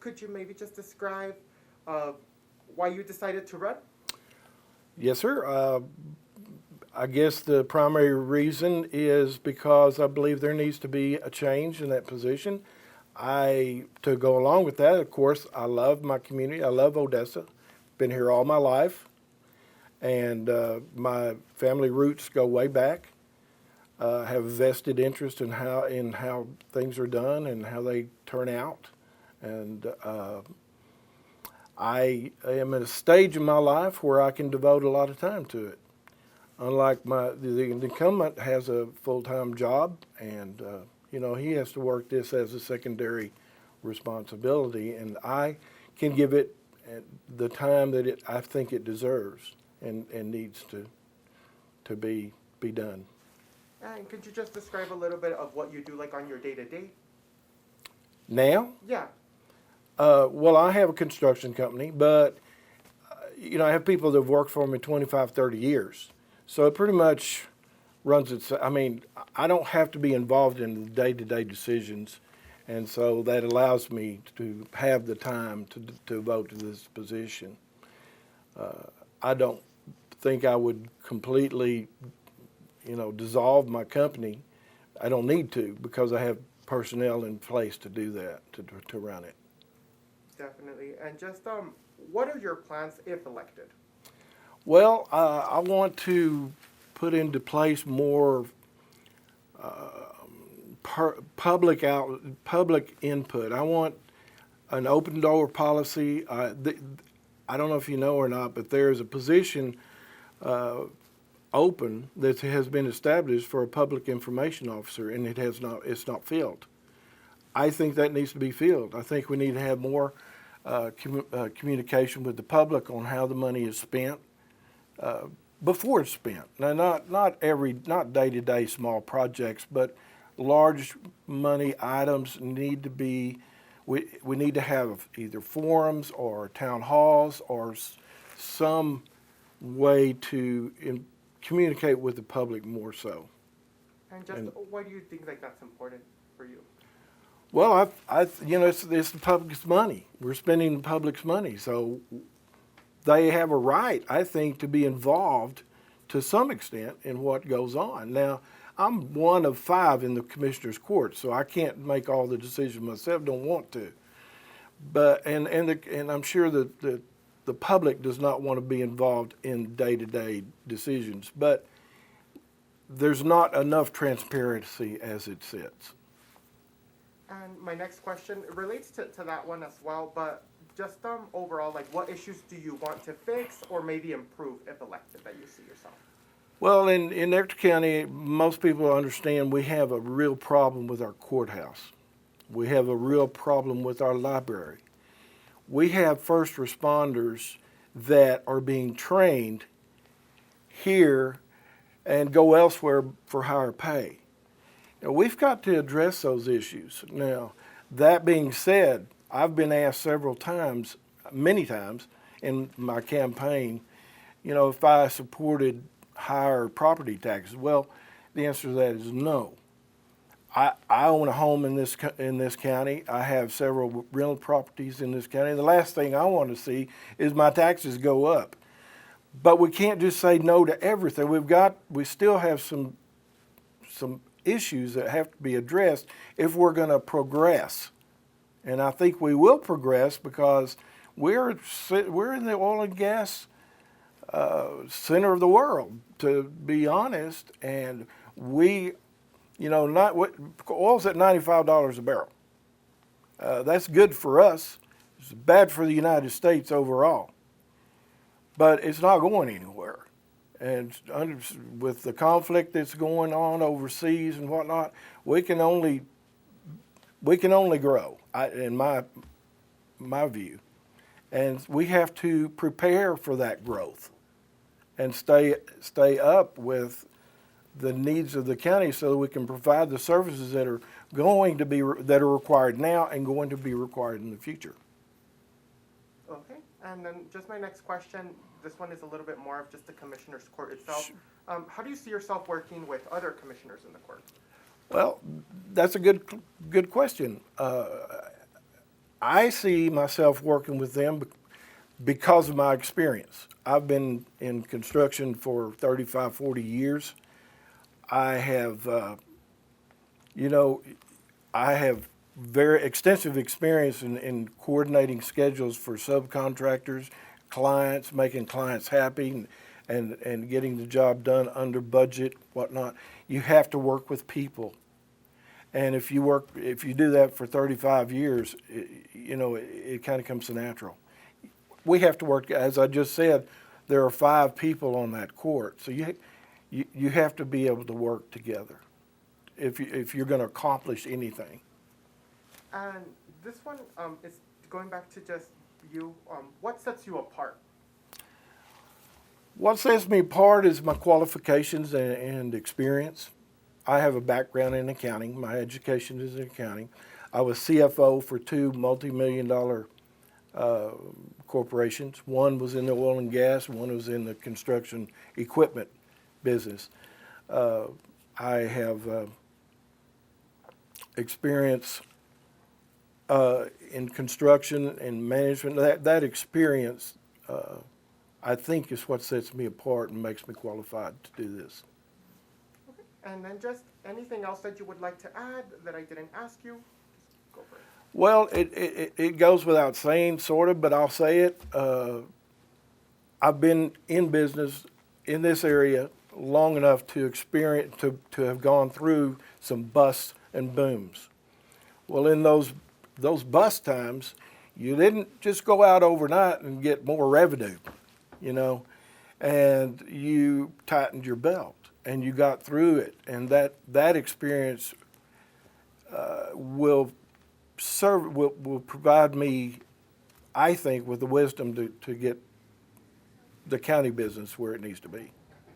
could you maybe just describe why you decided to run? Yes, sir. I guess the primary reason is because I believe there needs to be a change in that position. To go along with that, of course, I love my community. I love Odessa. Been here all my life, and my family roots go way back. Have a vested interest in how things are done and how they turn out, and I am at a stage in my life where I can devote a lot of time to it. Unlike the incumbent has a full-time job, and he has to work this as a secondary responsibility, and I can give it the time that I think it deserves and needs to be done. And could you just describe a little bit of what you do, like on your day-to-day? Now? Yeah. Well, I have a construction company, but I have people that have worked for me 25, 30 years. So it pretty much runs itself. I mean, I don't have to be involved in the day-to-day decisions, and so that allows me to have the time to devote to this position. I don't think I would completely, dissolve my company. I don't need to, because I have personnel in place to do that, to run it. Definitely. And just what are your plans if elected? Well, I want to put into place more public input. I want an open door policy. I don't know if you know or not, but there is a position open that has been established for a public information officer, and it's not filled. I think that needs to be filled. I think we need to have more communication with the public on how the money is spent before it's spent. Now, not day-to-day small projects, but large money items need to be. We need to have either forums or town halls or some way to communicate with the public more so. And why do you think that's important for you? Well, it's the public's money. We're spending the public's money, so they have a right, I think, to be involved to some extent in what goes on. Now, I'm one of 5 in the commissioner's court, so I can't make all the decisions myself. Don't want to, but and I'm sure that the public does not want to be involved in day-to-day decisions, but there's not enough transparency as it sits. And my next question relates to that one as well, but just overall, what issues do you want to fix or maybe improve if elected that you see yourself? Well, in Ector County, most people understand we have a real problem with our courthouse. We have a real problem with our library. We have first responders that are being trained here and go elsewhere for higher pay. Now, we've got to address those issues. Now, that being said, I've been asked several times, many times in my campaign, if I supported higher property taxes. Well, the answer to that is no. I own a home in this county. I have several rental properties in this county. The last thing I want to see is my taxes go up. But we can't just say no to everything. We still have some issues that have to be addressed if we're going to progress. And I think we will progress because we're in the oil and gas center of the world, to be honest, and oil's at $95 a barrel. That's good for us. It's bad for the United States overall, but it's not going anywhere. And with the conflict that's going on overseas and whatnot, we can only grow, in my view, and we have to prepare for that growth and stay up with the needs of the county so that we can provide the services that are required now and going to be required in the future. Okay, and then just my next question. This one is a little bit more of just the commissioner's court itself. How do you see yourself working with other commissioners in the court? Well, that's a good question. I see myself working with them because of my experience. I've been in construction for 35, 40 years. I have, I have very extensive experience in coordinating schedules for subcontractors, clients, making clients happy, and getting the job done under budget, whatnot. You have to work with people. And if you do that for 35 years, it kind of comes natural. We have to work, as I just said, there are 5 people on that court, so you have to be able to work together if you're going to accomplish anything. And this one is going back to just you. What sets you apart? What sets me apart is my qualifications and experience. I have a background in accounting. My education is in accounting. I was CFO for 2 multi-million-dollar corporations. One was in the oil and gas, one was in the construction equipment business. I have experience in construction and management. That experience, I think, is what sets me apart and makes me qualified to do this. Okay. And then just anything else that you would like to add that I didn't ask you? Just go for it. Well, it goes without saying, sort of, but I'll say it. I've been in business in this area long enough to experience, to have gone through some busts and booms. Well, in those bust times, you didn't just go out overnight and get more revenue, and you tightened your belt and you got through it, and that experience will provide me, I think, with the wisdom to get the county business where it needs to be.